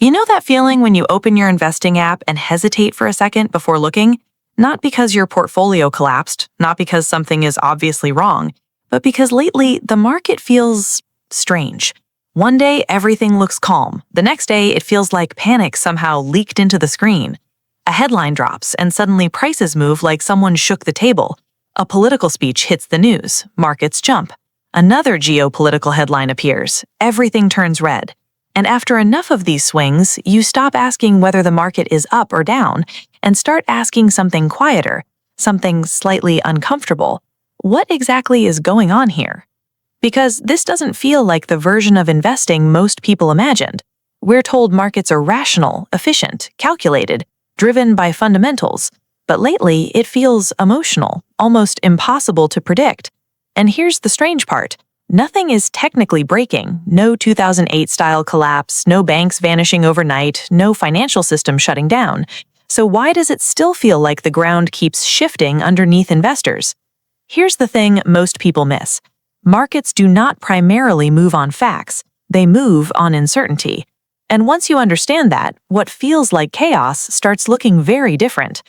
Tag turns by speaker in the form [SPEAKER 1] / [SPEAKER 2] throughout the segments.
[SPEAKER 1] You know that feeling when you open your investing app and hesitate for a second before looking? Not because your portfolio collapsed, not because something is obviously wrong, but because lately the market feels strange. One day everything looks calm. The next day it feels like panic somehow leaked into the screen. A headline drops and suddenly prices move like someone shook the table. A political speech hits the news. Markets jump. Another geopolitical headline appears. Everything turns red. And after enough of these swings, you stop asking whether the market is up or down and start asking something quieter, something slightly uncomfortable. What exactly is going on here? Because this doesn't feel like the version of investing most people imagined. We're told markets are rational, efficient, calculated, driven by fundamentals. But lately, it feels emotional, almost impossible to predict. And here's the strange part. Nothing is technically breaking. No 2008-style collapse, no banks vanishing overnight, no financial system shutting down. So why does it still feel like the ground keeps shifting underneath investors? Here's the thing most people miss. Markets do not primarily move on facts. They move on uncertainty. And once you understand that, what feels like chaos starts looking very different.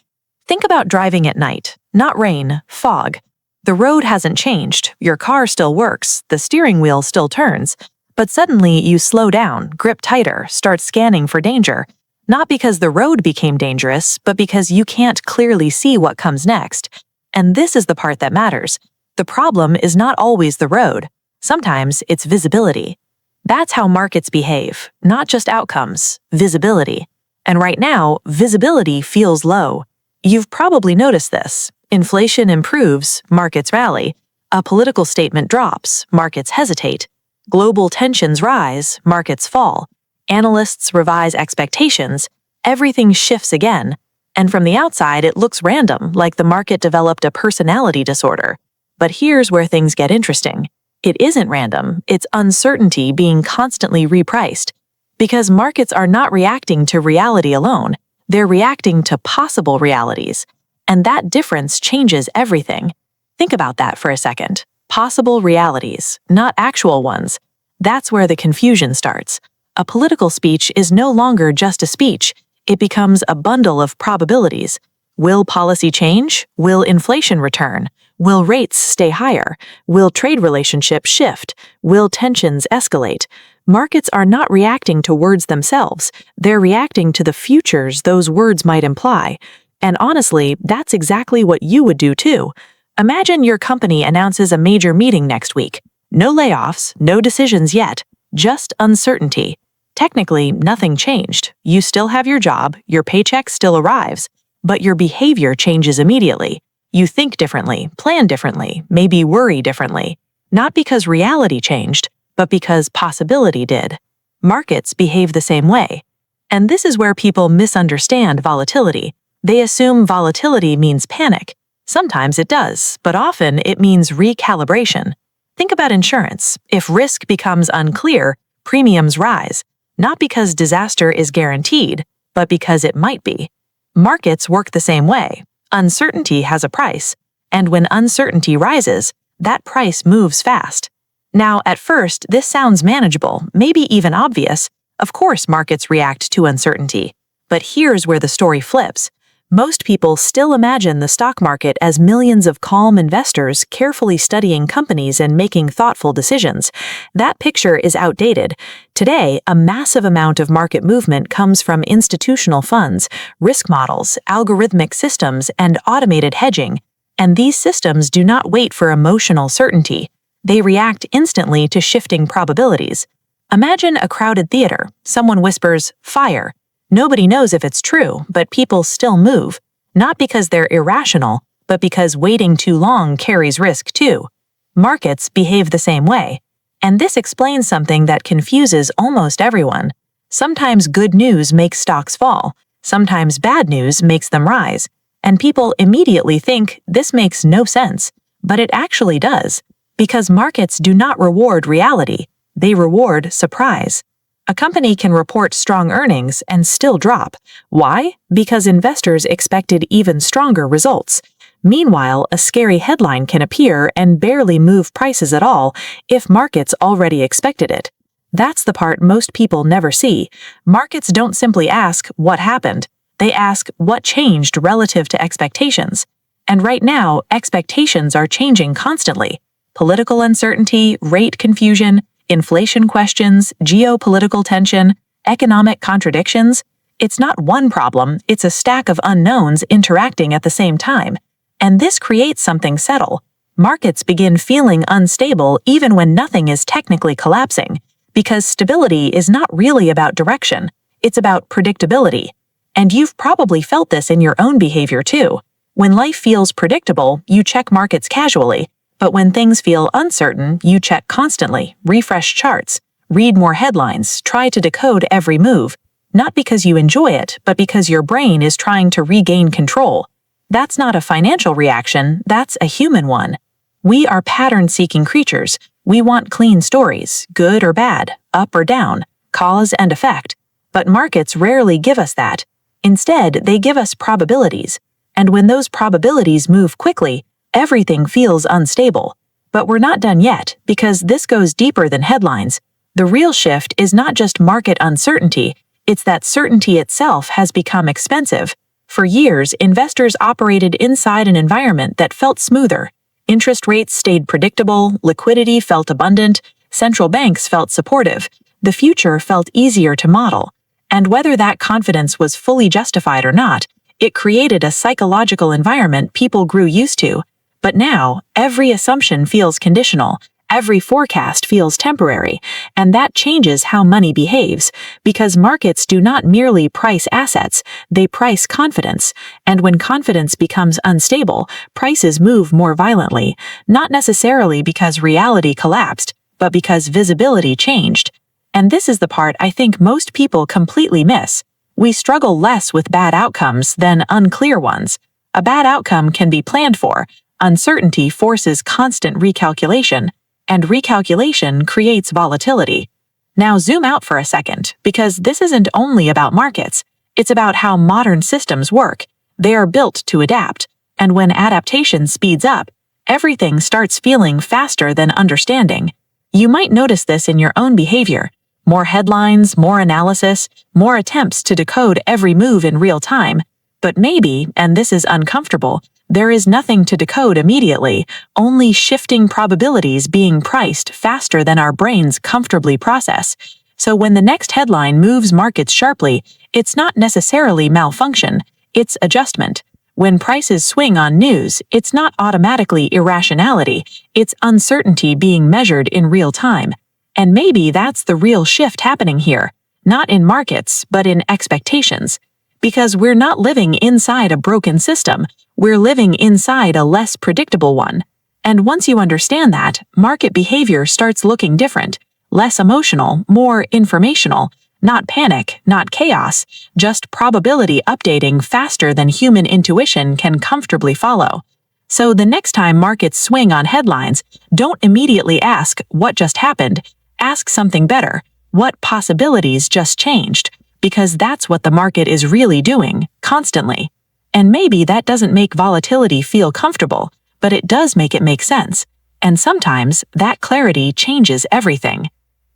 [SPEAKER 1] Think about driving at night. Not rain, fog. The road hasn't changed, your car still works, the steering wheel still turns, but suddenly you slow down, grip tighter, start scanning for danger. Not because the road became dangerous, but because you can't clearly see what comes next. And this is the part that matters. The problem is not always the road. Sometimes it's visibility. That's how markets behave, not just outcomes, visibility. And right now, visibility feels low. You've probably noticed this. Inflation improves, markets rally. A political statement drops, markets hesitate. Global tensions rise, markets fall. Analysts revise expectations, everything shifts again. And from the outside, it looks random, like the market developed a personality disorder. But here's where things get interesting. It isn't random, it's uncertainty being constantly repriced. Because markets are not reacting to reality alone, they're reacting to possible realities. And that difference changes everything. Think about that for a second. Possible realities, not actual ones. That's where the confusion starts. A political speech is no longer just a speech. It becomes a bundle of probabilities. Will policy change? Will inflation return? Will rates stay higher? Will trade relationships shift? Will tensions escalate? Markets are not reacting to words themselves. They're reacting to the futures those words might imply. And honestly, that's exactly what you would do too. Imagine your company announces a major meeting next week. No layoffs, no decisions yet, just uncertainty. Technically, nothing changed. You still have your job, your paycheck still arrives, but your behavior changes immediately. You think differently, plan differently, maybe worry differently. Not because reality changed, but because possibility did. Markets behave the same way. And this is where people misunderstand volatility. They assume volatility means panic. Sometimes it does, but often it means recalibration. Think about insurance. If risk becomes unclear, premiums rise, not because disaster is guaranteed, but because it might be. Markets work the same way. Uncertainty has a price, and when uncertainty rises, that price moves fast. Now, at first, this sounds manageable, maybe even obvious. Of course, markets react to uncertainty. But here's where the story flips. Most people still imagine the stock market as millions of calm investors carefully studying companies and making thoughtful decisions. That picture is outdated. Today, a massive amount of market movement comes from institutional funds, risk models, algorithmic systems, and automated hedging. And these systems do not wait for emotional certainty. They react instantly to shifting probabilities. Imagine a crowded theater. Someone whispers, "Fire." Nobody knows if it's true, but people still move, not because they're irrational, but because waiting too long carries risk too. Markets behave the same way. And this explains something that confuses almost everyone. Sometimes good news makes stocks fall. Sometimes bad news makes them rise. And people immediately think this makes no sense, but it actually does. Because markets do not reward reality, they reward surprise. A company can report strong earnings and still drop. Why? Because investors expected even stronger results. Meanwhile, a scary headline can appear and barely move prices at all if markets already expected it. That's the part most people never see. Markets don't simply ask what happened. They ask what changed relative to expectations. And right now, expectations are changing constantly. Political uncertainty, rate confusion, inflation questions, geopolitical tension, economic contradictions. It's not one problem, it's a stack of unknowns interacting at the same time. And this creates something subtle. Markets begin feeling unstable even when nothing is technically collapsing, because stability is not really about direction, it's about predictability. And you've probably felt this in your own behavior too. When life feels predictable, you check markets casually, but when things feel uncertain, you check constantly, refresh charts, read more headlines, try to decode every move, not because you enjoy it, but because your brain is trying to regain control. That's not a financial reaction, that's a human one. We are pattern-seeking creatures. We want clean stories, good or bad, up or down, cause and effect. But markets rarely give us that. Instead, they give us probabilities. And when those probabilities move quickly, everything feels unstable. But we're not done yet, because this goes deeper than headlines. The real shift is not just market uncertainty, it's that certainty itself has become expensive. For years, investors operated inside an environment that felt smoother. Interest rates stayed predictable, liquidity felt abundant, central banks felt supportive, the future felt easier to model. And whether that confidence was fully justified or not, it created a psychological environment people grew used to. But now, every assumption feels conditional, every forecast feels temporary, and that changes how money behaves, because markets do not merely price assets, they price confidence, and when confidence becomes unstable, prices move more violently, not necessarily because reality collapsed, but because visibility changed. And this is the part I think most people completely miss. We struggle less with bad outcomes than unclear ones. A bad outcome can be planned for. Uncertainty forces constant recalculation, and recalculation creates volatility. Now zoom out for a second, because this isn't only about markets. It's about how modern systems work. They are built to adapt, and when adaptation speeds up, everything starts feeling faster than understanding. You might notice this in your own behavior. More headlines, more analysis, more attempts to decode every move in real time. But maybe, and this is uncomfortable, there is nothing to decode immediately, only shifting probabilities being priced faster than our brains comfortably process. So when the next headline moves markets sharply, it's not necessarily malfunction, it's adjustment. When prices swing on news, it's not automatically irrationality, it's uncertainty being measured in real time. And maybe that's the real shift happening here, not in markets, but in expectations. Because we're not living inside a broken system, we're living inside a less predictable one. And once you understand that, market behavior starts looking different, less emotional, more informational, not panic, not chaos, just probability updating faster than human intuition can comfortably follow. So the next time markets swing on headlines, don't immediately ask what just happened, ask something better, what possibilities just changed? Because that's what the market is really doing, constantly. And maybe that doesn't make volatility feel comfortable, but it does make it make sense. And sometimes, that clarity changes everything.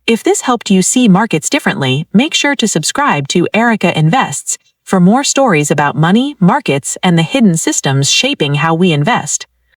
[SPEAKER 1] If this helped you see markets differently, make sure to subscribe to Erica Invests for more stories about money, markets, and the hidden systems shaping how we invest.